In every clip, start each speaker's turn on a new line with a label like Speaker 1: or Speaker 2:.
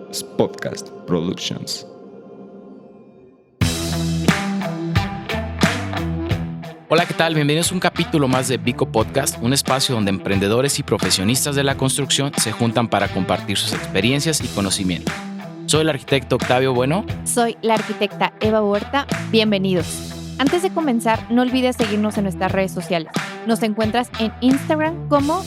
Speaker 1: Podcast Productions.
Speaker 2: Hola, ¿qué tal? Bienvenidos a un capítulo más de Vico Podcast, un espacio donde emprendedores y profesionistas de la construcción se juntan para compartir sus experiencias y conocimientos. Soy el arquitecto Octavio Bueno.
Speaker 3: Soy la arquitecta Eva Huerta. Bienvenidos. Antes de comenzar, no olvides seguirnos en nuestras redes sociales. Nos encuentras en Instagram como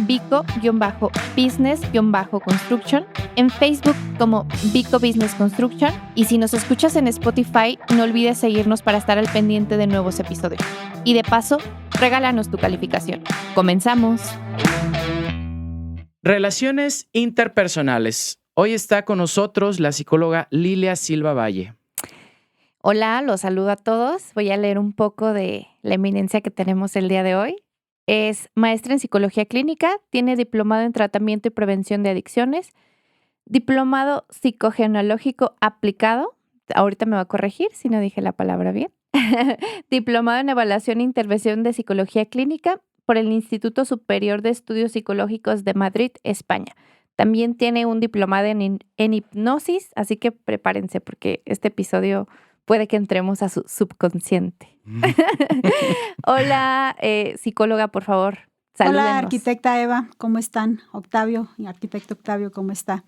Speaker 3: @vico-business-construction, en Facebook como Vico Business Construction, y si nos escuchas en Spotify, no olvides seguirnos para estar al pendiente de nuevos episodios. Y de paso, regálanos tu calificación. ¡Comenzamos!
Speaker 2: Relaciones interpersonales. Hoy está con nosotros la psicóloga Lilia Silva Valle.
Speaker 3: Hola, los saludo a todos. Voy a leer un poco de la eminencia que tenemos el día de hoy. Es maestra en psicología clínica, tiene diplomado en tratamiento y prevención de adicciones, diplomado psicogenológico aplicado, ahorita me va a corregir si no dije la palabra bien, diplomado en evaluación e intervención de psicología clínica por el Instituto Superior de Estudios Psicológicos de Madrid, España. También tiene un diplomado en hipnosis, así que prepárense porque este episodio puede que entremos a su subconsciente. Hola, psicóloga, por favor, salúdenos.
Speaker 4: Hola, arquitecta Eva, ¿cómo están? Octavio, arquitecto Octavio, ¿cómo está?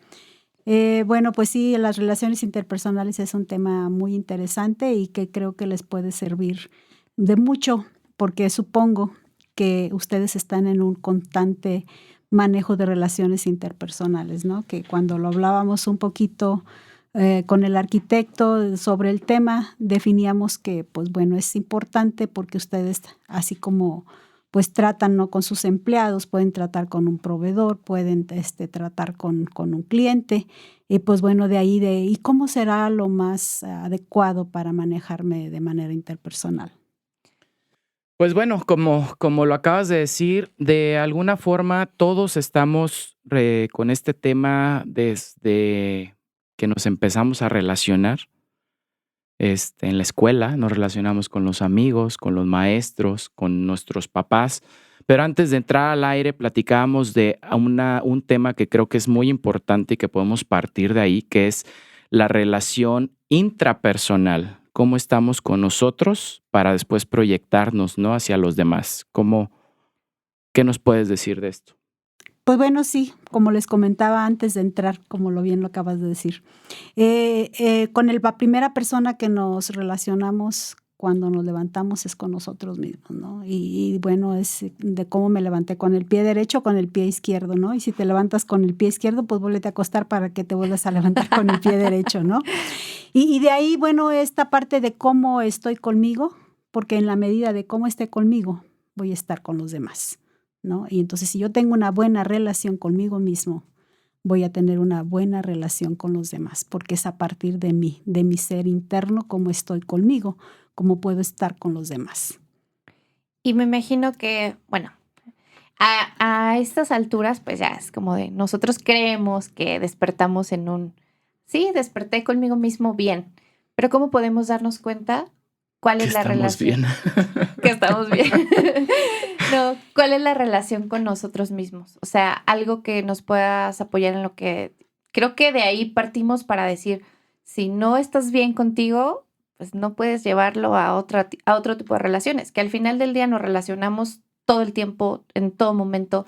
Speaker 4: Bueno, pues sí, las relaciones interpersonales es un tema muy interesante y que creo que les puede servir de mucho, porque supongo que ustedes están en un constante manejo de relaciones interpersonales, ¿no? Que cuando lo hablábamos un poquito con el arquitecto sobre el tema, definíamos que, pues bueno, es importante porque ustedes, así como pues tratan, ¿no?, con sus empleados, pueden tratar con un proveedor, pueden tratar con un cliente, y pues bueno, de ahí ¿y cómo será lo más adecuado para manejarme de manera interpersonal?
Speaker 2: Pues bueno, como lo acabas de decir, de alguna forma todos estamos con este tema desde que nos empezamos a relacionar. En la escuela nos relacionamos con los amigos, con los maestros, con nuestros papás. Pero antes de entrar al aire platicábamos de un tema que creo que es muy importante y que podemos partir de ahí, que es la relación intrapersonal. Cómo estamos con nosotros para después proyectarnos, ¿no?, hacia los demás. ¿Qué nos puedes decir de esto?
Speaker 4: Pues bueno, sí, como les comentaba antes de entrar, como bien lo acabas de decir. Con la primera persona que nos relacionamos cuando nos levantamos es con nosotros mismos, ¿no? Y bueno, es de cómo me levanté, con el pie derecho o con el pie izquierdo, ¿no? Y si te levantas con el pie izquierdo, pues vuélvete a acostar para que te vuelvas a levantar con el pie derecho, ¿no? Y de ahí, bueno, esta parte de cómo estoy conmigo, porque en la medida de cómo esté conmigo, voy a estar con los demás, ¿no? Y entonces, si yo tengo una buena relación conmigo mismo, voy a tener una buena relación con los demás, porque es a partir de mí, de mi ser interno, cómo estoy conmigo, cómo puedo estar con los demás.
Speaker 3: Y me imagino que, bueno, a estas alturas, pues ya es como de nosotros creemos que despertamos sí, desperté conmigo mismo bien, pero ¿cómo podemos darnos cuenta cuál es la relación?
Speaker 2: Bien.
Speaker 3: Que estamos bien. No, ¿cuál es la relación con nosotros mismos? O sea, algo que nos puedas apoyar en lo que... Creo que de ahí partimos para decir, si no estás bien contigo, pues no puedes llevarlo a otro tipo de relaciones, que al final del día nos relacionamos todo el tiempo, en todo momento,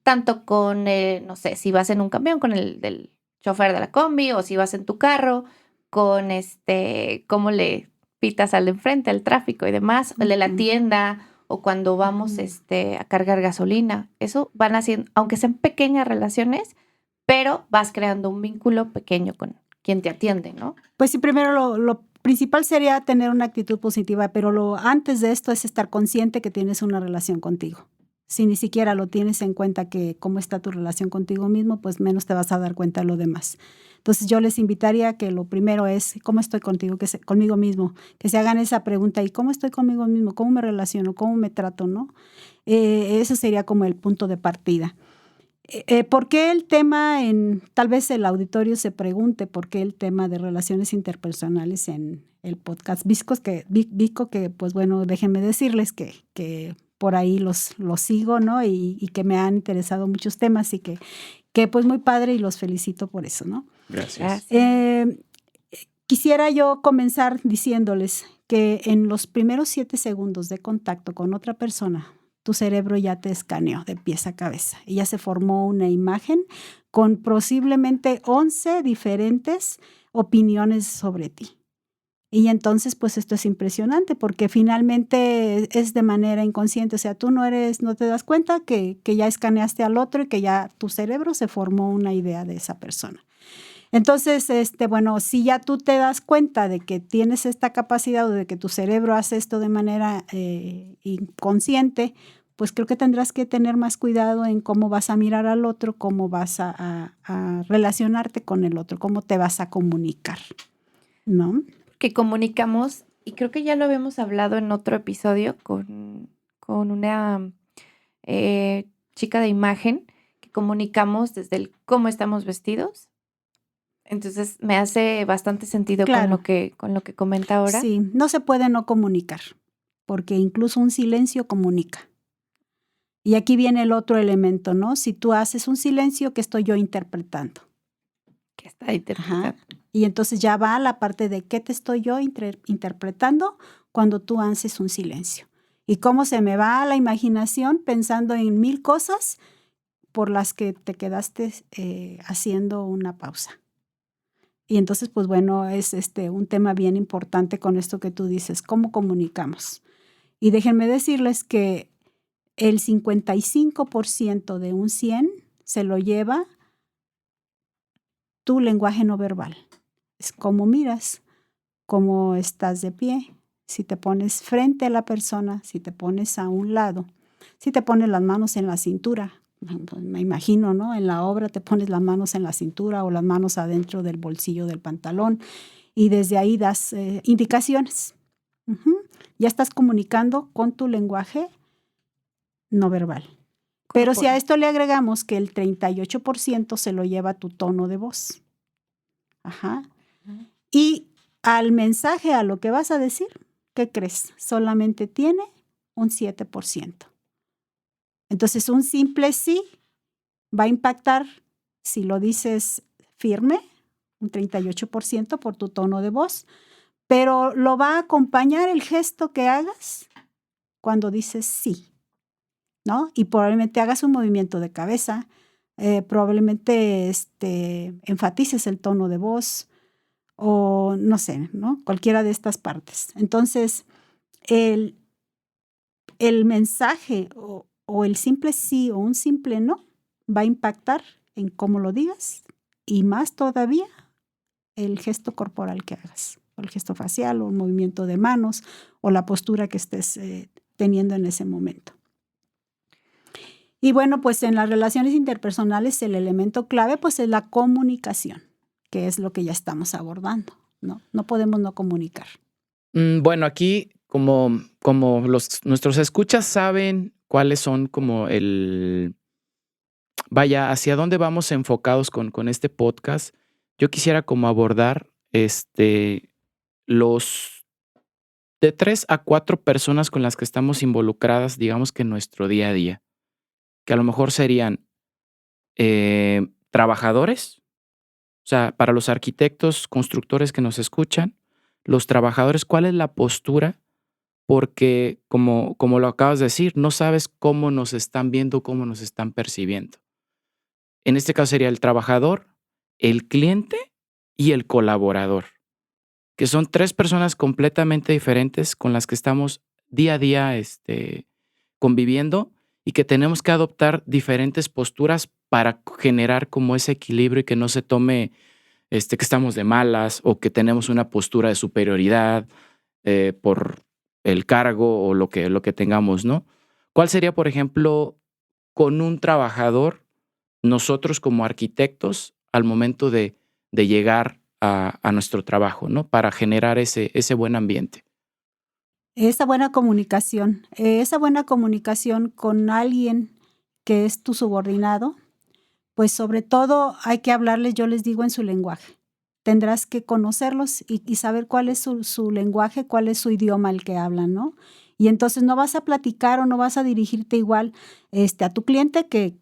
Speaker 3: tanto con, no sé, si vas en un camión, con el del chofer de la combi, o si vas en tu carro, con cómo le pitas al de enfrente, al tráfico y demás, el de la tienda, o cuando vamos a cargar gasolina. Eso van haciendo, aunque sean pequeñas relaciones, pero vas creando un vínculo pequeño con quien te atiende, ¿no?
Speaker 4: Pues sí, primero lo principal sería tener una actitud positiva, pero antes de esto es estar consciente que tienes una relación contigo. Si ni siquiera lo tienes en cuenta que cómo está tu relación contigo mismo, pues menos te vas a dar cuenta de lo demás. Entonces yo les invitaría que lo primero es cómo estoy contigo, conmigo mismo, que se hagan esa pregunta, ¿y cómo estoy conmigo mismo? ¿Cómo me relaciono? ¿Cómo me trato? ¿No? Eso sería como el punto de partida. ¿Por qué el tema tal vez el auditorio se pregunte por qué el tema de relaciones interpersonales en el podcast Vico, que pues bueno, déjenme decirles que por ahí los sigo, ¿no? Y que me han interesado muchos temas y que pues muy padre y los felicito por eso, ¿no?
Speaker 2: Gracias.
Speaker 4: Quisiera yo comenzar diciéndoles que en los primeros 7 segundos de contacto con otra persona, tu cerebro ya te escaneó de pies a cabeza y ya se formó una imagen con posiblemente 11 diferentes opiniones sobre ti. Y entonces, pues esto es impresionante porque finalmente es de manera inconsciente. O sea, tú no te das cuenta que ya escaneaste al otro y que ya tu cerebro se formó una idea de esa persona. Entonces, bueno, si ya tú te das cuenta de que tienes esta capacidad o de que tu cerebro hace esto de manera inconsciente, pues creo que tendrás que tener más cuidado en cómo vas a mirar al otro, cómo vas a relacionarte con el otro, cómo te vas a comunicar, ¿no?
Speaker 3: Que comunicamos, y creo que ya lo habíamos hablado en otro episodio con una chica de imagen, que comunicamos desde el cómo estamos vestidos. Entonces me hace bastante sentido
Speaker 4: Claro.
Speaker 3: con lo que comenta ahora.
Speaker 4: Sí, no se puede no comunicar, porque incluso un silencio comunica. Y aquí viene el otro elemento, ¿no? Si tú haces un silencio, ¿qué estoy yo interpretando?
Speaker 3: Que está interpretando.
Speaker 4: Ajá. Y entonces ya va la parte de qué te estoy yo interpretando cuando tú haces un silencio. Y cómo se me va la imaginación pensando en 1000 cosas por las que te quedaste haciendo una pausa. Y entonces, pues bueno, es un tema bien importante con esto que tú dices, cómo comunicamos. Y déjenme decirles que el 55% de un 100 se lo lleva tu lenguaje no verbal. Es cómo miras, cómo estás de pie, si te pones frente a la persona, si te pones a un lado, si te pones las manos en la cintura. Me imagino, ¿no? En la obra te pones las manos en la cintura o las manos adentro del bolsillo del pantalón y desde ahí das indicaciones. Ya estás comunicando con tu lenguaje no verbal. Pero si a esto le agregamos que el 38% se lo lleva tu tono de voz. Ajá. Y al mensaje, a lo que vas a decir, ¿qué crees? Solamente tiene un 7%. Entonces, un simple sí va a impactar, si lo dices firme, un 38% por tu tono de voz, pero lo va a acompañar el gesto que hagas cuando dices sí, ¿no? Y probablemente hagas un movimiento de cabeza, probablemente enfatices el tono de voz o no sé, ¿no? Cualquiera de estas partes. Entonces, el mensaje o el simple sí o un simple no va a impactar en cómo lo digas y más todavía el gesto corporal que hagas, o el gesto facial o el movimiento de manos o la postura que estés teniendo en ese momento. Y bueno, pues en las relaciones interpersonales el elemento clave pues es la comunicación, que es lo que ya estamos abordando, ¿no? No podemos no comunicar.
Speaker 2: Bueno, aquí como nuestros escuchas saben cuáles son como hacia dónde vamos enfocados con este podcast, yo quisiera como abordar los de 3 a 4 personas con las que estamos involucradas, digamos que en nuestro día a día, que a lo mejor serían trabajadores, o sea, para los arquitectos, constructores que nos escuchan, los trabajadores, ¿cuál es la postura? Porque como lo acabas de decir, no sabes cómo nos están viendo, cómo nos están percibiendo. En este caso sería el trabajador, el cliente y el colaborador, que son 3 personas completamente diferentes con las que estamos día a día conviviendo y que tenemos que adoptar diferentes posturas para generar como ese equilibrio y que no se tome que estamos de malas o que tenemos una postura de superioridad por el cargo o lo que tengamos, ¿no? ¿Cuál sería, por ejemplo, con un trabajador, nosotros como arquitectos, al momento de llegar a nuestro trabajo, ¿no? Para generar ese buen ambiente.
Speaker 4: Esa buena comunicación con alguien que es tu subordinado, pues sobre todo hay que hablarles, yo les digo, en su lenguaje. Tendrás que conocerlos y saber cuál es su lenguaje, cuál es su idioma el que hablan, ¿no? Y entonces no vas a platicar o no vas a dirigirte igual a tu cliente que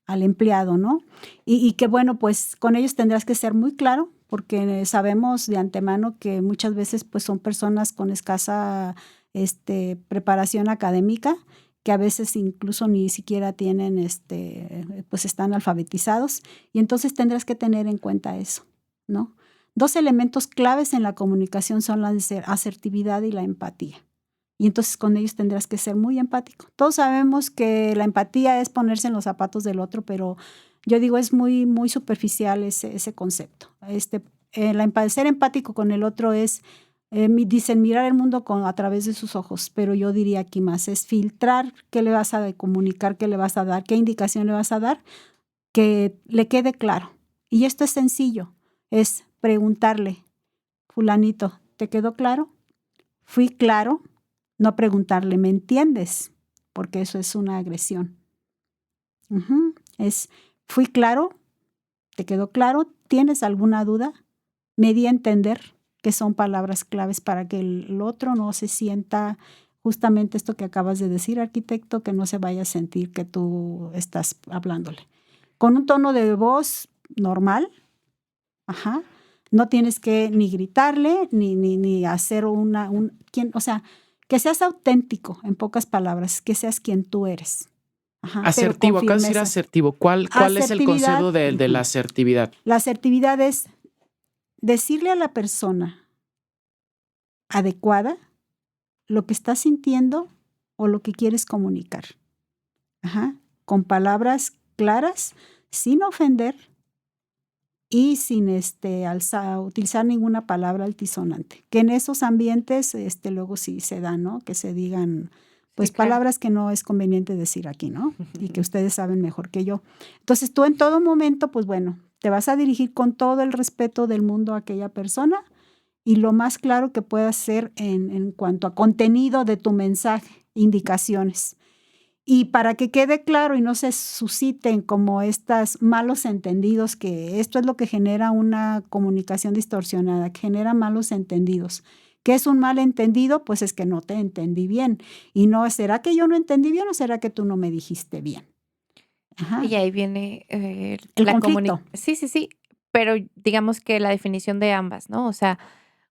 Speaker 4: al empleado, ¿no? Y que bueno, pues con ellos tendrás que ser muy claro, porque sabemos de antemano que muchas veces pues son personas con escasa preparación académica, que a veces incluso ni siquiera tienen, pues están alfabetizados, y entonces tendrás que tener en cuenta eso, ¿no? 2 elementos claves en la comunicación son la asertividad y la empatía. Y entonces con ellos tendrás que ser muy empático. Todos sabemos que la empatía es ponerse en los zapatos del otro, pero yo digo es muy, muy superficial ese concepto. Ser empático con el otro es, dicen, mirar el mundo a través de sus ojos, pero yo diría aquí más, es filtrar qué le vas a comunicar, qué le vas a dar, qué indicación le vas a dar, que le quede claro. Y esto es sencillo, es preguntarle, fulanito, ¿te quedó claro? ¿Fui claro? No preguntarle, ¿me entiendes? Porque eso es una agresión. ¿Fui claro? ¿Te quedó claro? ¿Tienes alguna duda? Me di a entender, que son palabras claves para que el otro no se sienta justamente esto que acabas de decir, arquitecto, que no se vaya a sentir que tú estás hablándole. Con un tono de voz normal, no tienes que ni gritarle, ni hacer o sea, que seas auténtico, en pocas palabras, que seas quien tú eres.
Speaker 2: Asertivo, acá decir asertivo. ¿Cuál es el concepto de la asertividad?
Speaker 4: La asertividad es decirle a la persona adecuada lo que estás sintiendo o lo que quieres comunicar. Con palabras claras, sin ofender y sin utilizar ninguna palabra altisonante. Que en esos ambientes luego sí se da, ¿no? Que se digan pues sí, palabras que no es conveniente decir aquí, ¿no? Y que ustedes saben mejor que yo. Entonces tú en todo momento, pues bueno, te vas a dirigir con todo el respeto del mundo a aquella persona y lo más claro que puedas ser en cuanto a contenido de tu mensaje, indicaciones. Y para que quede claro y no se susciten como estos malos entendidos, que esto es lo que genera una comunicación distorsionada, que genera malos entendidos. ¿Qué es un malentendido? Pues es que no te entendí bien. Y no, ¿será que yo no entendí bien o será que tú no me dijiste bien?
Speaker 3: Y ahí viene
Speaker 4: el conflicto.
Speaker 3: Sí, pero digamos que la definición de ambas, ¿no? O sea,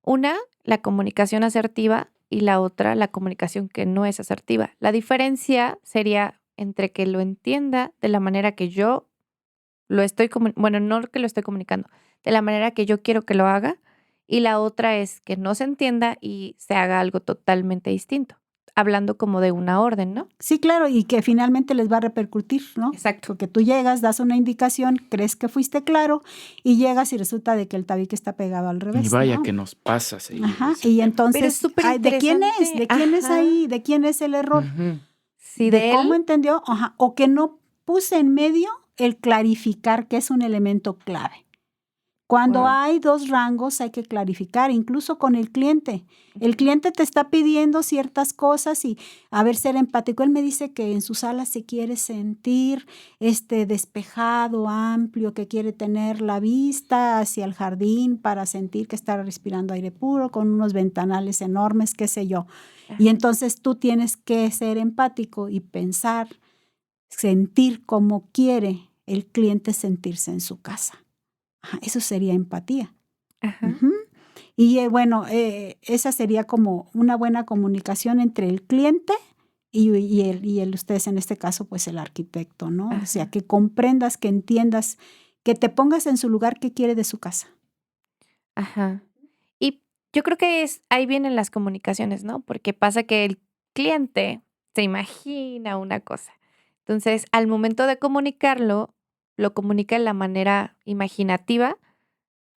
Speaker 3: una, la comunicación asertiva y la otra, la comunicación que no es asertiva. La diferencia sería entre que lo entienda de la manera que yo lo estoy no que lo estoy comunicando, de la manera que yo quiero que lo haga, y la otra es que no se entienda y se haga algo totalmente distinto, hablando como de una orden, ¿no?
Speaker 4: Sí, claro, y que finalmente les va a repercutir, ¿no?
Speaker 3: Exacto.
Speaker 4: Porque tú llegas, das una indicación, crees que fuiste claro y llegas y resulta de que el tabique está pegado al revés.
Speaker 2: Y vaya,
Speaker 4: ¿no?
Speaker 2: que nos pasa.
Speaker 4: Y entonces,
Speaker 3: pero es súper
Speaker 4: ¿de quién es?
Speaker 3: interesante.
Speaker 4: ¿De quién es ahí? ¿De quién es el error?
Speaker 3: Sí,
Speaker 4: ¿De
Speaker 3: él.
Speaker 4: cómo entendió? O que no puse en medio el clarificar, que es un elemento clave. Cuando hay 2 rangos hay que clarificar, incluso con el cliente. El cliente te está pidiendo ciertas cosas y, a ver, ser empático. Él me dice que en su sala se quiere sentir despejado, amplio, que quiere tener la vista hacia el jardín para sentir que está respirando aire puro, con unos ventanales enormes, qué sé yo. Y entonces tú tienes que ser empático y pensar, sentir como quiere el cliente sentirse en su casa. Eso sería empatía. Y bueno, esa sería como una buena comunicación entre el cliente y ustedes en este caso, pues el arquitecto, ¿no? O sea, que comprendas, que entiendas, que te pongas en su lugar que quiere de su casa.
Speaker 3: Y yo creo que ahí vienen las comunicaciones, ¿no? Porque pasa que el cliente se imagina una cosa. Entonces, al momento de comunicarlo, lo comunica de la manera imaginativa,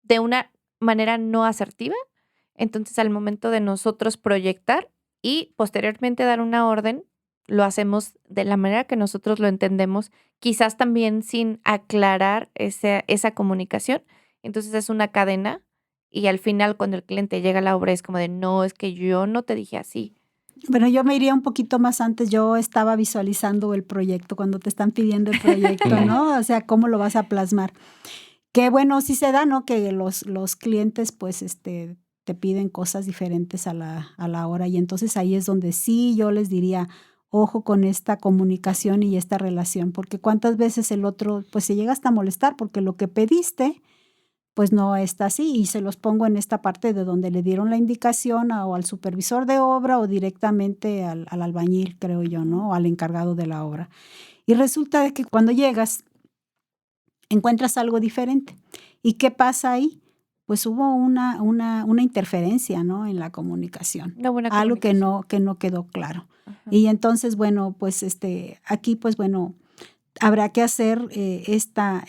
Speaker 3: de una manera no asertiva. Entonces, al momento de nosotros proyectar y posteriormente dar una orden, lo hacemos de la manera que nosotros lo entendemos, quizás también sin aclarar esa comunicación. Entonces, es una cadena y al final, cuando el cliente llega a la obra, es como de, no, es que yo no te dije así.
Speaker 4: Bueno, yo me iría un poquito más antes. Yo estaba visualizando el proyecto cuando te están pidiendo el proyecto, ¿no? O sea, ¿cómo lo vas a plasmar? Que bueno, sí se da, ¿no? Que los clientes, pues, te piden cosas diferentes a la hora. Y entonces ahí es donde sí yo les diría, ojo con esta comunicación y esta relación, porque cuántas veces el otro pues se llega hasta a molestar porque lo que pediste pues no está así, y se los pongo en esta parte de donde le dieron la indicación o al supervisor de obra o directamente al albañil, creo yo, ¿no? O al encargado de la obra. Y resulta de que cuando llegas encuentras algo diferente. ¿Y qué pasa ahí? Pues hubo una interferencia, ¿no? En la comunicación.
Speaker 3: Una buena
Speaker 4: Algo
Speaker 3: comunicación.
Speaker 4: que no quedó claro.
Speaker 3: Ajá.
Speaker 4: Y entonces, bueno, pues aquí, pues bueno, habrá que hacer esta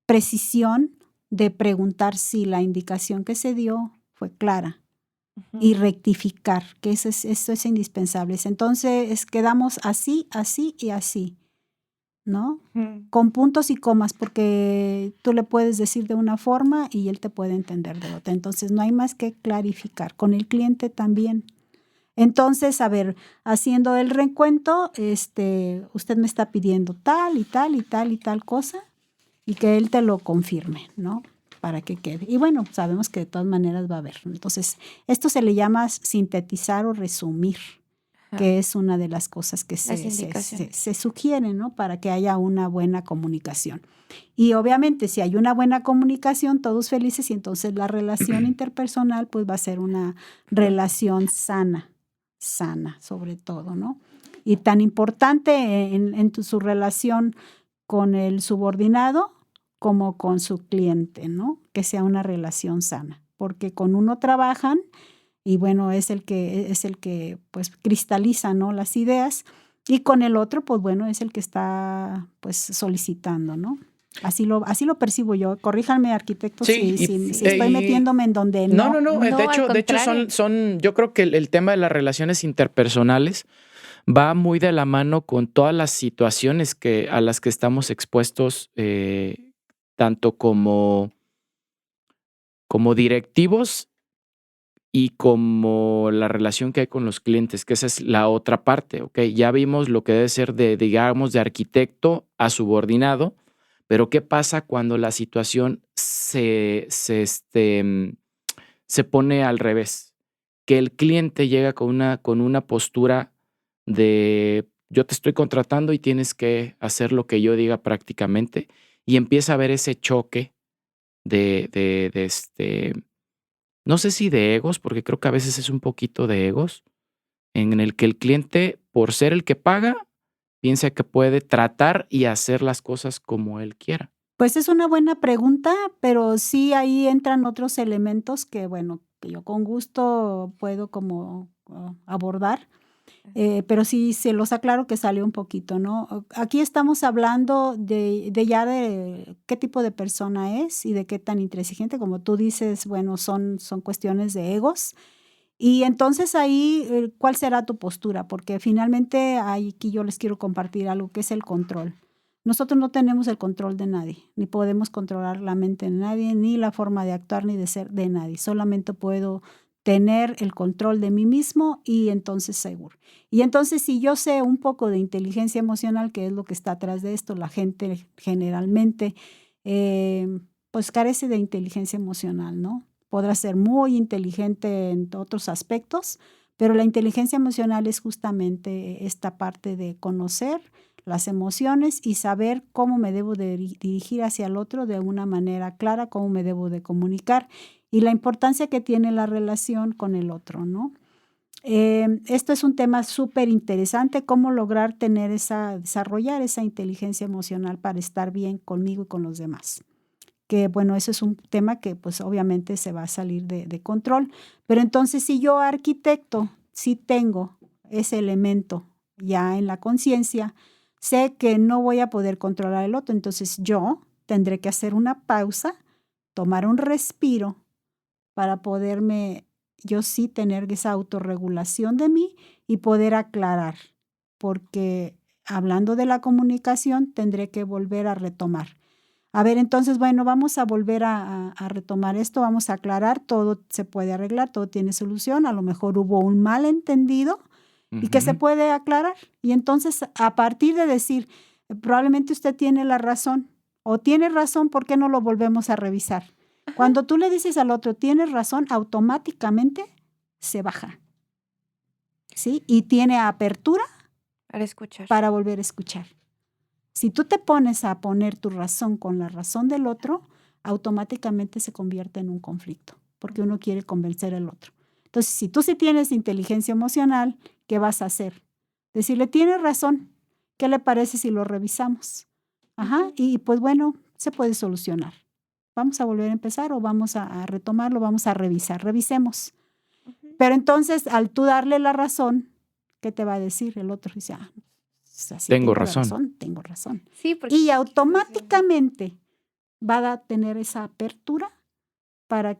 Speaker 4: precisión de preguntar si la indicación que se dio fue clara y rectificar, que eso es indispensable. Entonces, quedamos así, así y así, ¿no? Con puntos y comas, porque tú le puedes decir de una forma y él te puede entender de otra. Entonces, no hay más que clarificar. Con el cliente también. Entonces, a ver, haciendo el recuento, usted me está pidiendo tal y tal y tal y tal cosa, y que él te lo confirme, ¿no? Para que quede. Y bueno, sabemos que de todas maneras va a haber. Entonces, esto se le llama sintetizar o resumir, que es una de las cosas que se sugiere, ¿no? Para que haya una buena comunicación. Y obviamente, si hay una buena comunicación, todos felices, y entonces la relación interpersonal pues va a ser una relación sana sobre todo, ¿no? Y tan importante en su relación con el subordinado como con su cliente, ¿no? Que sea una relación sana, porque con uno trabajan y bueno, es el que pues cristaliza, ¿no? Las ideas, y con el otro pues bueno, es el que está pues solicitando, ¿no? Así lo percibo yo. Corríjanme, arquitectos,
Speaker 2: Sí,
Speaker 4: si estoy metiéndome en donde no.
Speaker 2: No. De hecho son, yo creo que el tema de las relaciones interpersonales va muy de la mano con todas las situaciones a las que estamos expuestos, tanto como directivos y como la relación que hay con los clientes, que esa es la otra parte, ¿ok? Ya vimos lo que debe ser digamos, de arquitecto a subordinado, pero ¿qué pasa cuando la situación se pone al revés? Que el cliente llega con una postura de yo te estoy contratando y tienes que hacer lo que yo diga prácticamente, y empieza a haber ese choque de no sé si de egos, porque creo que a veces es un poquito de egos, en el que el cliente, por ser el que paga, piensa que puede tratar y hacer las cosas como él quiera.
Speaker 4: Pues es una buena pregunta, pero sí ahí entran otros elementos que, bueno, que yo con gusto puedo como abordar, pero sí se los aclaro que salió un poquito, ¿no? Aquí estamos hablando de qué tipo de persona es y de qué tan intransigente, como tú dices, bueno, son cuestiones de egos. Y entonces ahí, ¿cuál será tu postura? Porque finalmente aquí yo les quiero compartir algo que es el control. Nosotros no tenemos el control de nadie, ni podemos controlar la mente de nadie, ni la forma de actuar ni de ser de nadie. Solamente puedo tener el control de mí mismo y entonces seguro. Y entonces si yo sé un poco de inteligencia emocional, que es lo que está atrás de esto, la gente generalmente pues carece de inteligencia emocional, ¿no? Podrá ser muy inteligente en otros aspectos, pero la inteligencia emocional es justamente esta parte de conocer las emociones y saber cómo me debo de dirigir hacia el otro de una manera clara, cómo me debo de comunicar y la importancia que tiene la relación con el otro, ¿no? Esto es un tema súper interesante, cómo lograr desarrollar esa inteligencia emocional para estar bien conmigo y con los demás. Que bueno, eso es un tema que pues obviamente se va a salir de control. Pero entonces si yo arquitecto, sí tengo ese elemento ya en la conciencia, sé que no voy a poder controlar el otro, entonces yo tendré que hacer una pausa, tomar un respiro para poderme, yo sí tener esa autorregulación de mí y poder aclarar, porque hablando de la comunicación tendré que volver a retomar. A ver, entonces, bueno, vamos a volver a retomar esto, vamos a aclarar, todo se puede arreglar, todo tiene solución, a lo mejor hubo un malentendido y que se puede aclarar. Y entonces, a partir de decir, probablemente usted tiene la razón o tiene razón, ¿por qué no lo volvemos a revisar? Ajá. Cuando tú le dices al otro, tienes razón, automáticamente se baja. ¿sí? Y tiene apertura
Speaker 3: Para escuchar.
Speaker 4: para volver a escuchar. Si tú te pones a poner tu razón con la razón del otro, automáticamente se convierte en un conflicto, porque uno quiere convencer al otro. Entonces, si tú sí tienes inteligencia emocional, ¿qué vas a hacer? Decirle, tienes razón, ¿qué le parece si lo revisamos? Ajá, y pues bueno, se puede solucionar. Vamos a volver a empezar o vamos a retomarlo, vamos a revisar, revisemos. Pero entonces, al tú darle la razón, ¿qué te va a decir el otro? Dice, así
Speaker 2: Tengo
Speaker 4: la
Speaker 2: razón.
Speaker 4: tengo razón.
Speaker 3: Sí, porque
Speaker 4: Y automáticamente va a tener esa apertura para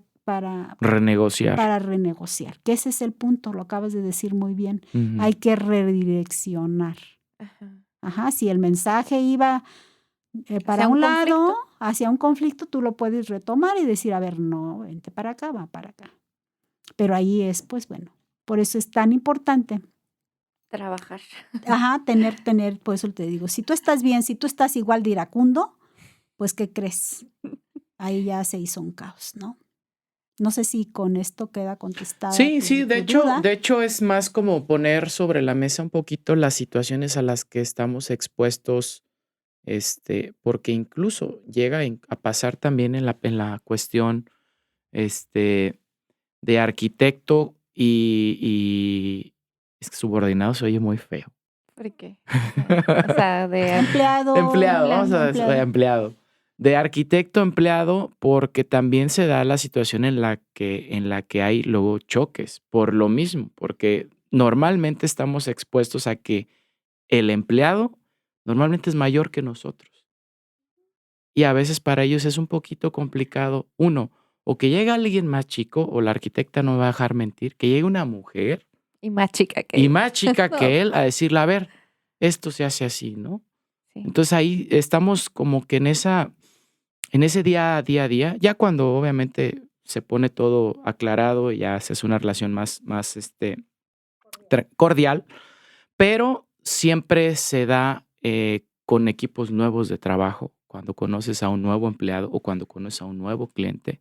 Speaker 2: Renegociar.
Speaker 4: renegociar, que ese es el punto, lo acabas de decir muy bien.
Speaker 2: Ujú.
Speaker 4: Hay que redireccionar.
Speaker 3: Ajá.
Speaker 4: Ajá, si el mensaje iba para
Speaker 3: Hacia
Speaker 4: un
Speaker 3: un
Speaker 4: lado,
Speaker 3: conflicto.
Speaker 4: hacia un conflicto, tú lo puedes retomar y decir, a ver, no, vente para acá, va para acá. Pero ahí es, pues bueno, por eso es tan importante.
Speaker 3: Trabajar.
Speaker 4: Ajá, tener, por eso te digo, si tú estás bien, si tú estás igual de iracundo, pues ¿qué crees? Ahí ya se hizo un caos, ¿no? No sé si con esto queda contestada
Speaker 2: Sí,
Speaker 4: tu,
Speaker 2: sí,
Speaker 4: tu duda.
Speaker 2: de hecho es más como poner sobre la mesa un poquito las situaciones a las que estamos expuestos, porque incluso llega a pasar también en la cuestión, de arquitecto y es que subordinado se oye muy feo.
Speaker 3: ¿Por qué? O sea, de
Speaker 2: Empleado, vamos a
Speaker 4: empleado.
Speaker 2: empleado. De arquitecto a empleado, porque también se da la situación en la que hay luego choques, por lo mismo, porque normalmente estamos expuestos a que el empleado normalmente es mayor que nosotros. Y a veces para ellos es un poquito complicado. Uno, o que llegue alguien más chico, o la arquitecta no me va a dejar mentir, que llegue una mujer
Speaker 3: y más chica que
Speaker 2: y
Speaker 3: él.
Speaker 2: más chica
Speaker 3: No.
Speaker 2: que él a decirle, a ver, esto se hace así, ¿no?
Speaker 3: Sí.
Speaker 2: Entonces ahí estamos como que en ese día a día, ya cuando obviamente se pone todo aclarado, ya se hace una relación más cordial, pero siempre se da con equipos nuevos de trabajo, cuando conoces a un nuevo empleado o cuando conoces a un nuevo cliente,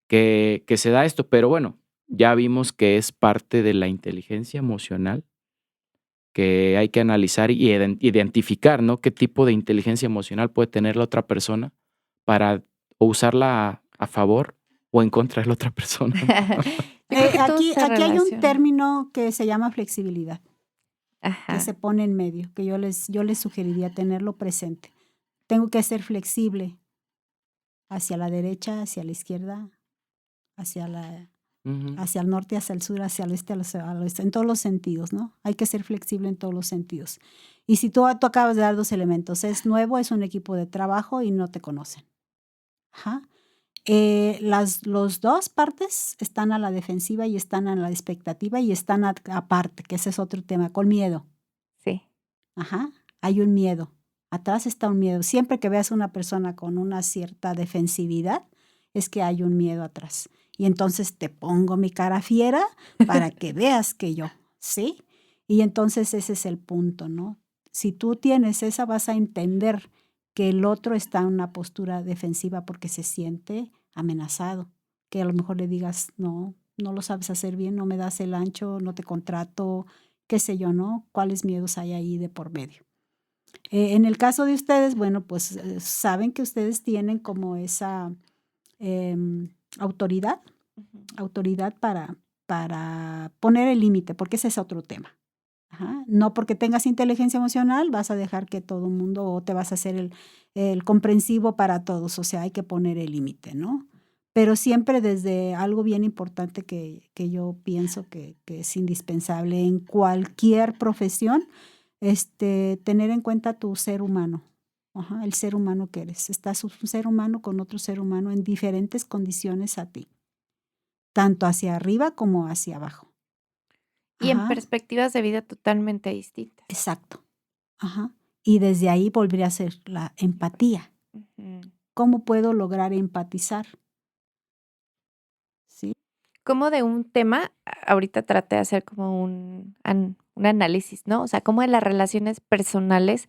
Speaker 2: que se da esto. Pero bueno, ya vimos que es parte de la inteligencia emocional que hay que analizar y identificar, ¿no? Qué tipo de inteligencia emocional puede tener la otra persona para o usarla a favor o en contra de la otra persona.
Speaker 3: Yo creo que todo
Speaker 4: Aquí
Speaker 3: se
Speaker 4: hay un
Speaker 3: relaciona.
Speaker 4: término que se llama flexibilidad, que
Speaker 3: Ajá.
Speaker 4: se pone en medio, que yo les sugeriría tenerlo presente. Tengo que ser flexible hacia la derecha, hacia la izquierda, hacia
Speaker 2: Ujú.
Speaker 4: el norte, hacia el sur, hacia el este, al oeste, en todos los sentidos, ¿no? Hay que ser flexible en todos los sentidos. Y si tú acabas de dar 2 elementos, es nuevo, es un equipo de trabajo y no te conocen. Ajá. Las 2 partes están a la defensiva y están a la expectativa y están aparte, que ese es otro tema, con miedo.
Speaker 3: Sí.
Speaker 4: Ajá. Hay un miedo. Atrás está un miedo. Siempre que veas a una persona con una cierta defensividad, es que hay un miedo atrás. Y entonces te pongo mi cara fiera para que veas que yo, ¿sí? Y entonces ese es el punto, ¿no? Si tú tienes esa, vas a entender que el otro está en una postura defensiva porque se siente amenazado. Que a lo mejor le digas, no lo sabes hacer bien, no me das el ancho, no te contrato, qué sé yo, ¿no? ¿Cuáles miedos hay ahí de por medio? En el caso de ustedes, bueno, pues saben que ustedes tienen como esa autoridad para poner el límite, porque ese es otro tema. Ajá. No porque tengas inteligencia emocional vas a dejar que todo el mundo o te vas a hacer el comprensivo para todos, o sea, hay que poner el límite, ¿no? Pero siempre desde algo bien importante que yo pienso que es indispensable en cualquier profesión, tener en cuenta tu ser humano, ajá, el ser humano que eres. Estás un ser humano con otro ser humano en diferentes condiciones a ti, tanto hacia arriba como hacia abajo.
Speaker 3: Y en
Speaker 4: Ajá.
Speaker 3: perspectivas de vida totalmente distintas.
Speaker 4: Exacto. Ajá. Y desde ahí volvería a ser la empatía.
Speaker 3: Ujú.
Speaker 4: ¿Cómo puedo lograr empatizar? ¿Sí?
Speaker 3: Como de un tema, ahorita traté de hacer como un análisis, ¿no? O sea, como en las relaciones personales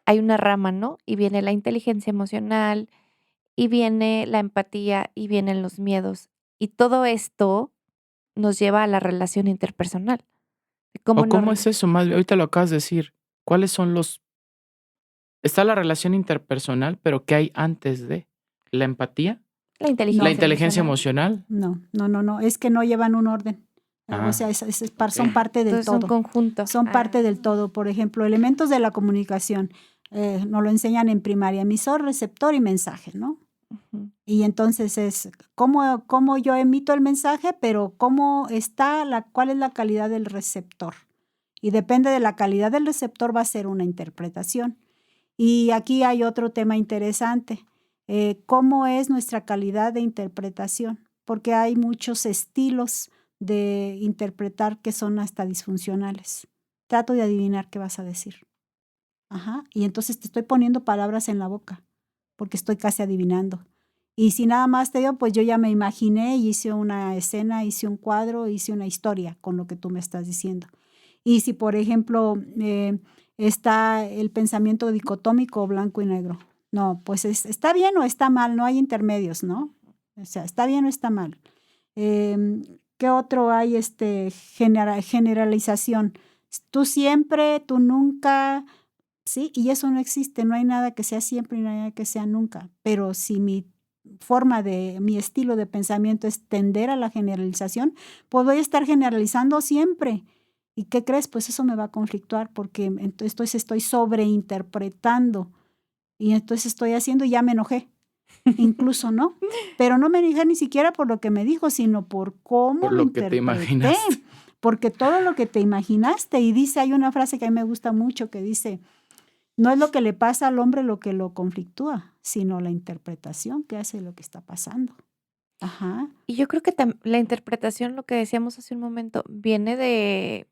Speaker 3: hay una rama, ¿no? Y viene la inteligencia emocional, y viene la empatía, y vienen los miedos. Y todo esto nos lleva a la relación interpersonal. ¿Cómo
Speaker 2: ¿O
Speaker 3: no?
Speaker 2: cómo es eso? Más bien, ahorita lo acabas de decir. ¿Cuáles son los... Está la relación interpersonal, pero ¿qué hay antes de? ¿La empatía?
Speaker 3: La
Speaker 2: ¿La
Speaker 3: inteligencia
Speaker 2: inteligencia
Speaker 3: emocional.
Speaker 2: emocional?
Speaker 4: No, es que no llevan un orden. O sea,
Speaker 2: Ah,
Speaker 4: son
Speaker 2: ok.
Speaker 4: parte del
Speaker 3: Entonces, un
Speaker 4: todo.
Speaker 3: conjunto.
Speaker 4: Son parte del todo. Por ejemplo, elementos de la comunicación. Nos lo enseñan en primaria, emisor, receptor y mensaje, ¿no?
Speaker 3: Ujú.
Speaker 4: Y entonces es cómo yo emito el mensaje, pero cuál es la calidad del receptor. Y depende de la calidad del receptor va a ser una interpretación. Y aquí hay otro tema interesante. ¿Cómo es nuestra calidad de interpretación? Porque hay muchos estilos de interpretar que son hasta disfuncionales. Trato de adivinar qué vas a decir. Ajá. Y entonces te estoy poniendo palabras en la boca, porque estoy casi adivinando. Y si nada más te digo, pues yo ya me imaginé y hice una escena, hice un cuadro, hice una historia con lo que tú me estás diciendo. Y si, por ejemplo, está el pensamiento dicotómico blanco y negro. No, pues está bien o está mal, no hay intermedios, ¿no? O sea, está bien o está mal. ¿Qué otro hay? Generalización. Tú siempre, tú nunca, ¿sí? Y eso no existe, no hay nada que sea siempre y nada que sea nunca. Pero si mi estilo de pensamiento es tender a la generalización, pues voy a estar generalizando siempre. ¿Y qué crees? Pues eso me va a conflictuar porque entonces estoy sobreinterpretando y entonces estoy haciendo y ya me enojé, incluso, ¿no? Pero no me enojé ni siquiera por lo que me dijo, sino por cómo
Speaker 2: Por
Speaker 4: lo
Speaker 2: lo que te
Speaker 4: interpreté.
Speaker 2: imaginaste.
Speaker 4: Porque todo lo que te imaginaste, y dice, hay una frase que a mí me gusta mucho que dice, no es lo que le pasa al hombre lo que lo conflictúa, sino la interpretación que hace de lo que está pasando. Ajá,
Speaker 3: Y yo creo que la interpretación, lo que decíamos hace un momento, viene de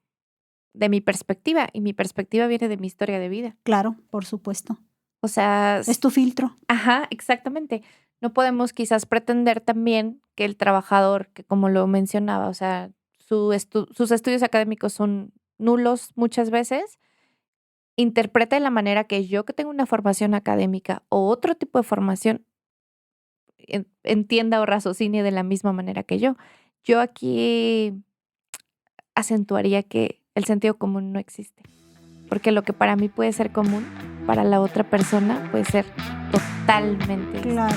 Speaker 3: mi perspectiva, y mi perspectiva viene de mi historia de vida.
Speaker 4: claro, por supuesto.
Speaker 3: O sea,
Speaker 4: Es tu filtro.
Speaker 3: ajá, exactamente. No podemos quizás pretender también que el trabajador, que como lo mencionaba, o sea, sus estudios académicos son nulos muchas veces, interprete de la manera que yo, que tengo una formación académica o otro tipo de formación, entienda o raciocine de la misma manera que yo. Yo aquí acentuaría que el sentido común no existe, porque lo que para mí puede ser común, para la otra persona puede ser totalmente distinto.
Speaker 4: Claro.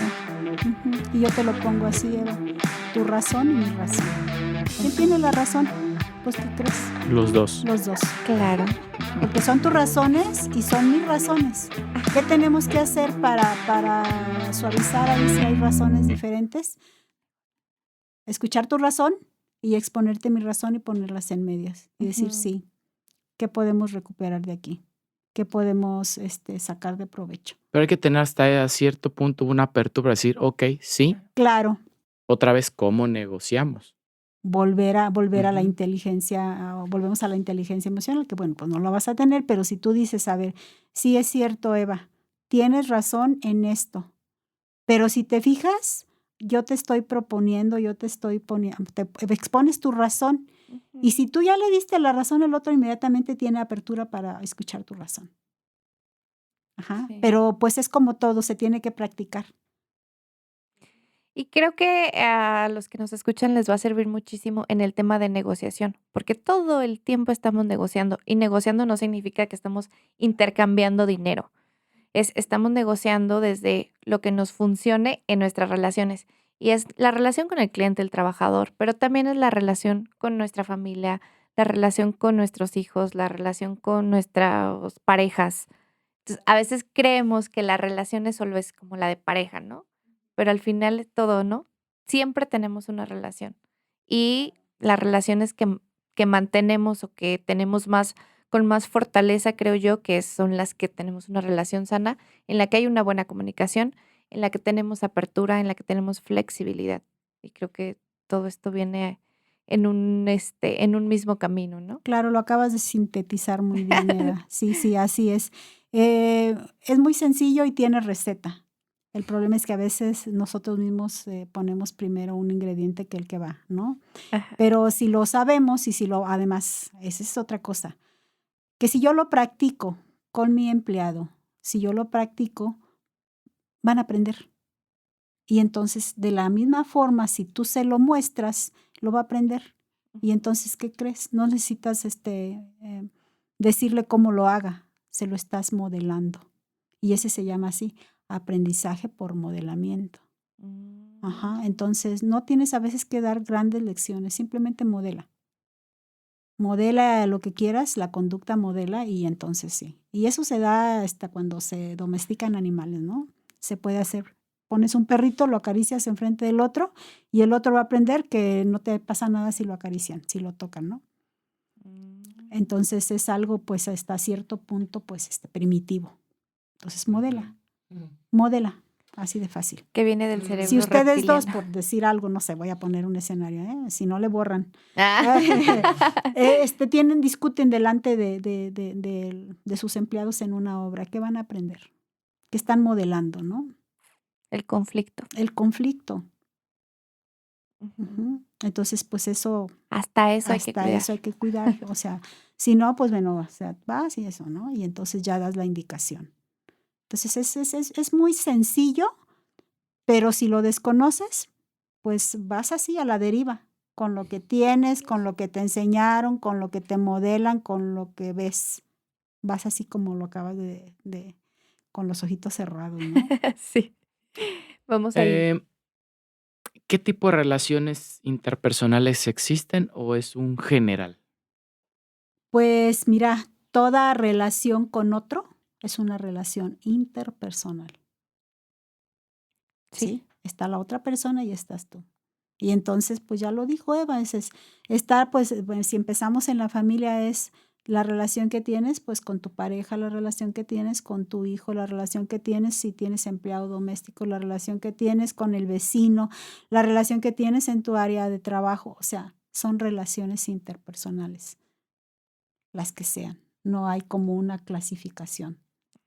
Speaker 4: Ujú. Y yo te lo pongo así, Eva. Tu razón y mi razón. ¿Quién tiene la razón? Pues, ¿qué crees?
Speaker 2: Los dos.
Speaker 4: Los dos.
Speaker 3: Claro.
Speaker 4: Porque son tus razones y son mis razones. ¿Qué tenemos que hacer para suavizar ahí si hay razones diferentes? Escuchar tu razón y exponerte mi razón y ponerlas en medias. Y decir,
Speaker 3: Ujú.
Speaker 4: sí, ¿qué podemos recuperar de aquí? ¿Qué podemos sacar de provecho?
Speaker 2: Pero hay que tener hasta cierto punto una apertura para decir, ok, sí,
Speaker 4: Claro,
Speaker 2: otra vez, ¿cómo negociamos?
Speaker 4: volver a la
Speaker 2: Ujú.
Speaker 4: inteligencia, volvemos a la inteligencia emocional, que bueno, pues no la vas a tener, pero si tú dices, a ver, sí es cierto, Eva, tienes razón en esto, pero si te fijas, yo te estoy proponiendo, yo te estoy poniendo, te expones tu razón, y si tú ya le diste la razón, el otro inmediatamente tiene apertura para escuchar tu razón. Ajá,
Speaker 3: Sí.
Speaker 4: pero pues es como todo, se tiene que practicar.
Speaker 3: Y creo que a los que nos escuchan les va a servir muchísimo en el tema de negociación, porque todo el tiempo estamos negociando, y negociando no significa que estamos intercambiando dinero. Estamos negociando desde lo que nos funcione en nuestras relaciones. Y es la relación con el cliente, el trabajador, pero también es la relación con nuestra familia, la relación con nuestros hijos, la relación con nuestras parejas. Entonces, a veces creemos que la relación solo es como la de pareja, ¿no? Pero al final es todo, ¿no? Siempre tenemos una relación. Y las relaciones que mantenemos o que tenemos con más fortaleza, creo yo, que son las que tenemos una relación sana, en la que hay una buena comunicación, en la que tenemos apertura, en la que tenemos flexibilidad. Y creo que todo esto viene en un mismo camino, ¿no?
Speaker 4: Claro, lo acabas de sintetizar muy bien, Eva. Sí, sí, así es. Es muy sencillo y tiene receta. El problema es que a veces nosotros mismos ponemos primero un ingrediente que el que va, ¿no?
Speaker 3: Ajá.
Speaker 4: Pero si lo sabemos y además, esa es otra cosa, que si yo lo practico con mi empleado, si yo lo practico, van a aprender. Y entonces, de la misma forma, si tú se lo muestras, lo va a aprender. Y entonces, ¿qué crees? No necesitas decirle cómo lo haga, se lo estás modelando. Y ese se llama así, aprendizaje por modelamiento. Ajá, entonces no tienes a veces que dar grandes lecciones, simplemente modela. Modela lo que quieras, la conducta modela y entonces sí. Y eso se da hasta cuando se domestican animales, ¿no? Se puede hacer. Pones un perrito, lo acaricias enfrente del otro y el otro va a aprender que no te pasa nada si lo acarician, si lo tocan, ¿no? Entonces es algo pues hasta cierto punto pues primitivo. Entonces modela, así de fácil.
Speaker 3: Que viene del cerebro
Speaker 4: Si ustedes dos,
Speaker 3: reptiliano.
Speaker 4: por decir algo, no sé, voy a poner un escenario, si no le borran,
Speaker 3: Ah.
Speaker 4: discuten delante de sus empleados en una obra, ¿qué van a aprender? ¿Qué están modelando, no?
Speaker 3: El conflicto.
Speaker 4: El conflicto. Ujú. Entonces, pues eso,
Speaker 3: Hasta eso hay que
Speaker 4: hasta
Speaker 3: cuidar.
Speaker 4: eso hay que cuidar. O sea, si no, pues bueno, o sea, vas y eso, ¿no? Y entonces ya das la indicación. Entonces es muy sencillo, pero si lo desconoces, pues vas así a la deriva, con lo que tienes, con lo que te enseñaron, con lo que te modelan, con lo que ves. Vas así como lo acabas con los ojitos cerrados, ¿no?
Speaker 3: Sí. Vamos ahí.
Speaker 2: ¿Qué tipo de relaciones interpersonales existen o es un general?
Speaker 4: Pues mira, toda relación con otro es una relación interpersonal.
Speaker 3: Sí.
Speaker 4: ¿Sí? Está la otra persona y estás tú. Y entonces, pues ya lo dijo Eva, estar, pues, bueno, si empezamos en la familia es la relación que tienes, pues con tu pareja, la relación que tienes con tu hijo, la relación que tienes si tienes empleado doméstico, la relación que tienes con el vecino, la relación que tienes en tu área de trabajo. O sea, son relaciones interpersonales, las que sean. No hay como una clasificación.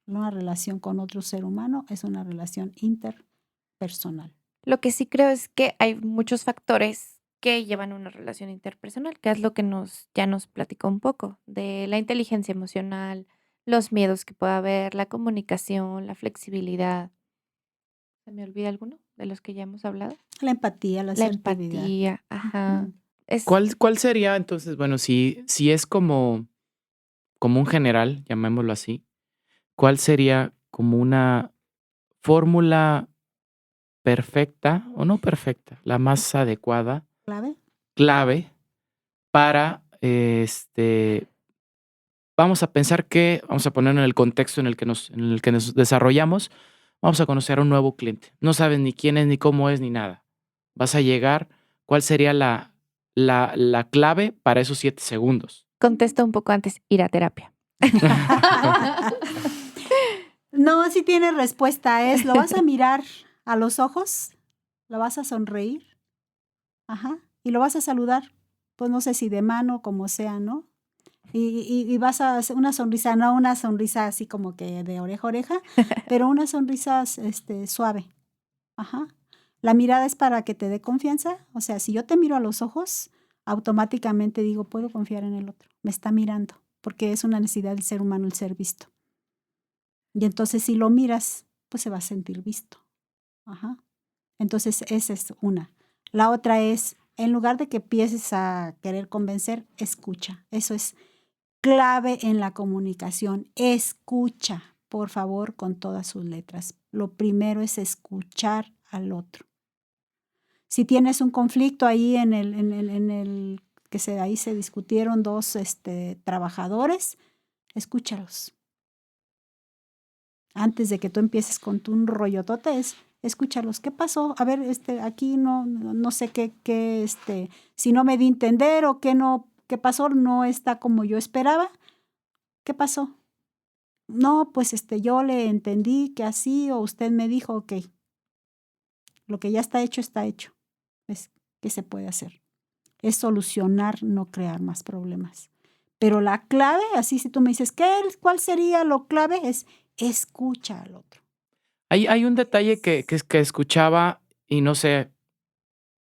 Speaker 4: Una relación con otro ser humano es una relación interpersonal.
Speaker 3: Lo que sí creo es que hay muchos factores que llevan una relación interpersonal, que es lo que ya nos platicó un poco, de la inteligencia emocional, los miedos que pueda haber, la comunicación, la flexibilidad. ¿Se me olvida alguno de los que ya hemos hablado?
Speaker 4: La empatía, la
Speaker 3: La
Speaker 4: asertividad.
Speaker 3: empatía, ajá.
Speaker 4: Ujú.
Speaker 2: ¿Cuál sería entonces, bueno, si es como un general, llamémoslo así, cuál sería como una fórmula perfecta o no perfecta, la más adecuada,
Speaker 4: ¿Clave?
Speaker 2: clave para, vamos a pensar que, vamos a ponerlo en el contexto en el que nos desarrollamos, vamos a conocer a un nuevo cliente. No sabes ni quién es, ni cómo es, ni nada. Vas a llegar, ¿cuál sería la clave para esos 7 segundos?
Speaker 3: Contesta un poco antes, ir a terapia.
Speaker 4: No, sí tiene respuesta. Lo vas a mirar a los ojos, lo vas a sonreír, ajá, y lo vas a saludar, pues no sé si de mano, como sea, ¿no? Y vas a hacer una sonrisa, no una sonrisa así como que de oreja a oreja, pero una sonrisa suave, ajá. La mirada es para que te dé confianza. O sea, si yo te miro a los ojos, automáticamente digo, puedo confiar en el otro. Me está mirando, porque es una necesidad del ser humano el ser visto. Y entonces si lo miras, pues se va a sentir visto. Ajá. Entonces esa es una. La otra es, en lugar de que empieces a querer convencer, escucha. Eso es clave en la comunicación. Escucha, por favor, con todas sus letras. Lo primero es escuchar al otro. Si tienes un conflicto ahí en el que ahí se discutieron dos trabajadores, escúchalos. Antes de que tú empieces con tu rollotote, escúchalos. ¿Qué pasó? A ver, aquí no sé qué si no me di a entender o qué pasó, no está como yo esperaba. ¿Qué pasó? No, pues yo le entendí que así, o usted me dijo, ok, lo que ya está hecho, está hecho. ¿Qué se puede hacer? Es solucionar, no crear más problemas. Pero la clave, así si tú me dices, ¿cuál sería lo clave? Es escucha al otro.
Speaker 2: Hay un detalle que escuchaba y no sé,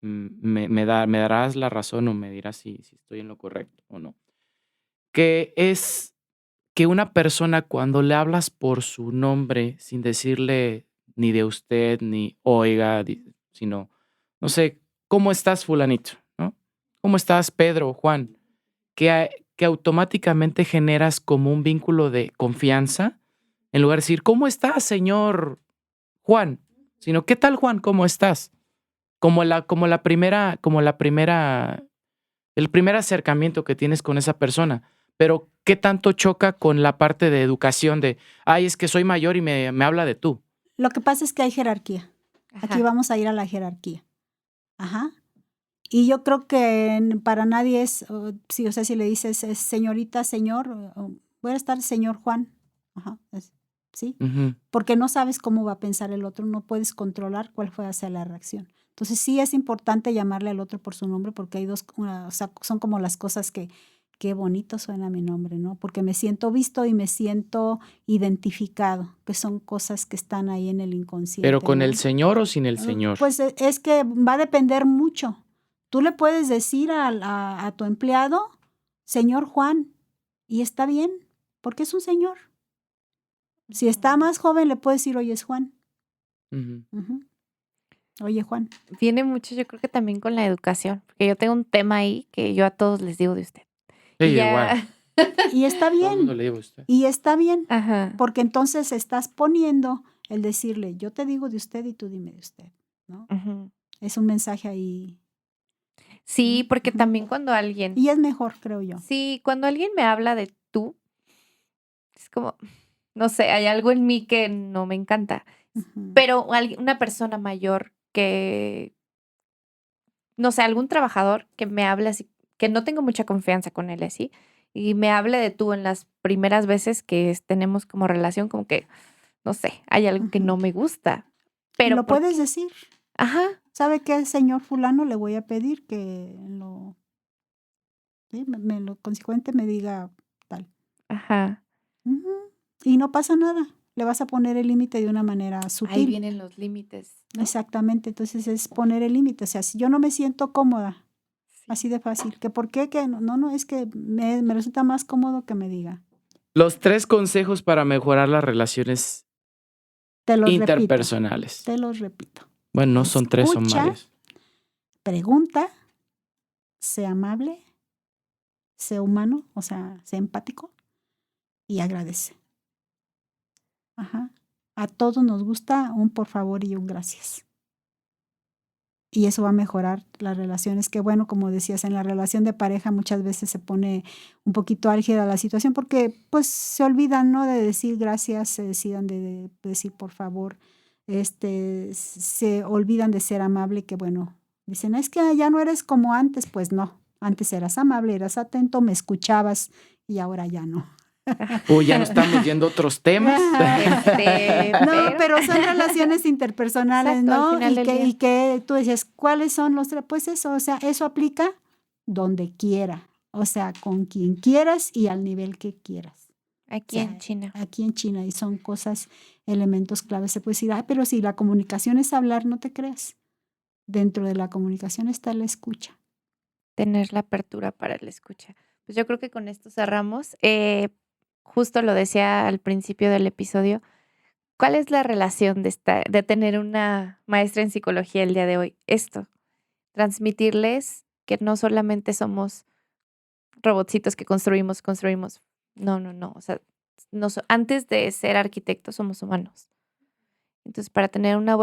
Speaker 2: me darás la razón o me dirás si estoy en lo correcto o no. Que es que una persona cuando le hablas por su nombre sin decirle ni de usted ni oiga, sino, no sé, ¿cómo estás, fulanito? ¿No? ¿Cómo estás, Pedro, Juan? Que automáticamente generas como un vínculo de confianza, en lugar de decir, ¿cómo estás, señor Juan? Sino, ¿qué tal, Juan? ¿Cómo estás? El primer acercamiento que tienes con esa persona. Pero, ¿qué tanto choca con la parte de educación de, ay, es que soy mayor y me habla de tú?
Speaker 4: Lo que pasa es que hay jerarquía. Aquí
Speaker 3: Ajá.
Speaker 4: vamos a ir a la jerarquía. Ajá. Y yo creo que para nadie es, sí, o sea, si le dices señorita, señor, buenas tardes, señor Juan. Ajá. ¿Sí?
Speaker 2: Ujú.
Speaker 4: Porque no sabes cómo va a pensar el otro, no puedes controlar cuál fue hacia la reacción. Entonces sí es importante llamarle al otro por su nombre porque hay dos, o sea, son como las cosas que, qué bonito suena mi nombre, ¿no? Porque me siento visto y me siento identificado, que son cosas que están ahí en el inconsciente.
Speaker 2: ¿Pero con
Speaker 4: ¿no?
Speaker 2: el señor o sin el señor?
Speaker 4: Pues es que va a depender mucho. Tú le puedes decir a tu empleado, señor Juan, y está bien, porque es un señor. Si está más joven, le puedes decir, oye, es Juan.
Speaker 2: Ujú.
Speaker 4: Ujú. Oye, Juan.
Speaker 3: Viene mucho, yo creo que también con la educación, porque yo tengo un tema ahí que yo a todos les digo de usted.
Speaker 2: Sí,
Speaker 3: Y ya-
Speaker 2: igual.
Speaker 4: Y está
Speaker 2: Todo el mundo
Speaker 4: bien.
Speaker 2: le digo a usted.
Speaker 4: Y está bien,
Speaker 3: Ajá.
Speaker 4: porque entonces estás poniendo el decirle, yo te digo de usted y tú dime de usted, ¿no?
Speaker 3: Ujú.
Speaker 4: Es un mensaje ahí.
Speaker 3: Sí,
Speaker 4: ¿no?
Speaker 3: porque
Speaker 4: Ujú.
Speaker 3: también cuando alguien,
Speaker 4: Y es mejor, creo yo.
Speaker 3: sí, cuando alguien me habla de tú, es como, no sé, hay algo en mí que no me encanta.
Speaker 4: Ujú.
Speaker 3: Pero una persona mayor que, no sé, algún trabajador que me hable así, que no tengo mucha confianza con él así, y me hable de tú en las primeras veces que tenemos como relación, como que, no sé, hay algo que
Speaker 4: Ujú.
Speaker 3: no me gusta.
Speaker 4: Y
Speaker 3: Pero
Speaker 4: lo puedes decir.
Speaker 3: ajá,
Speaker 4: ¿Sabe qué, señor fulano? Le voy a pedir que sí, lo consecuente me diga tal.
Speaker 3: ajá.
Speaker 4: Ujú. Y no pasa nada. Le vas a poner el límite de una manera
Speaker 3: Ahí
Speaker 4: sutil.
Speaker 3: vienen los límites, ¿no?
Speaker 4: Exactamente. Entonces es poner el límite. O sea, si yo no me siento cómoda,
Speaker 3: Sí.
Speaker 4: así de fácil. ¿Que por qué? Que no, es que me resulta más cómodo que me diga.
Speaker 2: Los 3 consejos para mejorar las relaciones
Speaker 4: Te los repito.
Speaker 2: interpersonales.
Speaker 4: Te los repito.
Speaker 2: Bueno, no son 3, son
Speaker 4: Escucha,
Speaker 2: varios.
Speaker 4: pregunta, sé amable, sé humano, o sea, sé empático y agradece. Ajá. A todos nos gusta un por favor y un gracias. Y eso va a mejorar las relaciones, que bueno, como decías, en la relación de pareja muchas veces se pone un poquito álgida la situación porque pues se olvidan, ¿no? De decir gracias, se decidan de decir por favor, se olvidan de ser amable, que bueno, dicen, es que ya no eres como antes, pues no, antes eras amable, eras atento, me escuchabas y ahora ya no.
Speaker 2: Uy, ya nos estamos yendo a otros temas.
Speaker 4: No,
Speaker 3: Pero-
Speaker 4: pero son relaciones interpersonales,
Speaker 3: Exacto, al
Speaker 4: ¿no?
Speaker 3: final del día.
Speaker 4: Y que tú decías, ¿cuáles son los tres? Pues eso, o sea, eso aplica donde quiera, o sea, con quien quieras y al nivel que quieras.
Speaker 3: Aquí
Speaker 4: O sea,
Speaker 3: en China.
Speaker 4: Aquí en China, y son cosas, elementos claves. Se puede decir, pero si la comunicación es hablar, no te creas. Dentro de la comunicación está la escucha.
Speaker 3: Tener la apertura para la escucha. Pues yo creo que con esto cerramos. Justo lo decía al principio del episodio. ¿Cuál es la relación de tener una maestra en psicología el día de hoy? Esto, transmitirles que no solamente somos robotcitos que construimos. No, no, no. O sea, antes de ser arquitectos somos humanos. Entonces, para tener una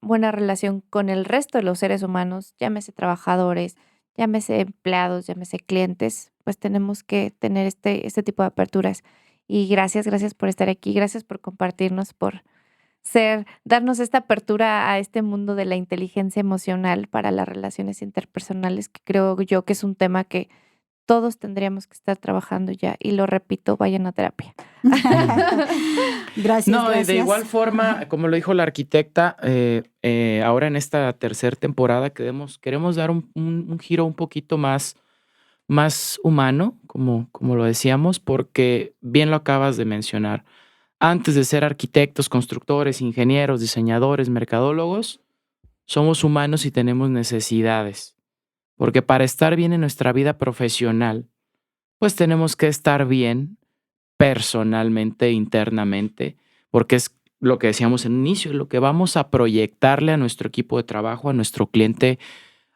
Speaker 3: buena relación con el resto de los seres humanos, llámese trabajadores, llámese empleados, llámese clientes, pues tenemos que tener este tipo de aperturas. Y gracias por estar aquí, gracias por compartirnos, por darnos esta apertura a este mundo de la inteligencia emocional para las relaciones interpersonales, que creo yo que es un tema que todos tendríamos que estar trabajando ya. Y lo repito, vayan a terapia.
Speaker 4: Gracias,
Speaker 2: No, y
Speaker 4: gracias.
Speaker 2: de igual forma, como lo dijo la arquitecta, ahora en esta tercera temporada queremos dar un giro un poquito más humano, como lo decíamos, porque bien lo acabas de mencionar. Antes de ser arquitectos, constructores, ingenieros, diseñadores, mercadólogos, somos humanos y tenemos necesidades. Porque para estar bien en nuestra vida profesional, pues tenemos que estar bien personalmente, internamente, porque es lo que decíamos en un inicio, lo que vamos a proyectarle a nuestro equipo de trabajo, a nuestro cliente,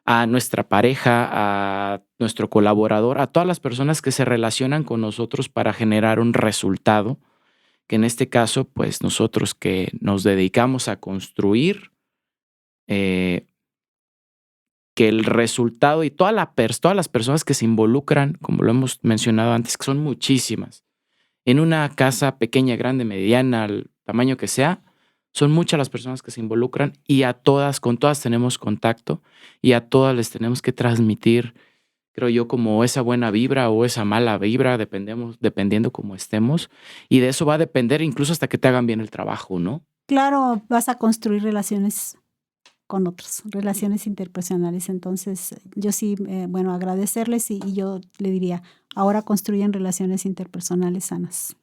Speaker 2: a nuestra pareja, a nuestro colaborador, a todas las personas que se relacionan con nosotros para generar un resultado, que en este caso, pues nosotros que nos dedicamos a construir, eh, que el resultado y todas las personas que se involucran, como lo hemos mencionado antes, que son muchísimas, en una casa pequeña, grande, mediana, al tamaño que sea, son muchas las personas que se involucran y con todas tenemos contacto y a todas les tenemos que transmitir, creo yo, como esa buena vibra o esa mala vibra, dependiendo cómo estemos. Y de eso va a depender incluso hasta que te hagan bien el trabajo, ¿no?
Speaker 4: Claro, vas a construir relaciones con otros, relaciones interpersonales. Entonces, yo sí, bueno, agradecerles y yo le diría, ahora construyen relaciones interpersonales sanas.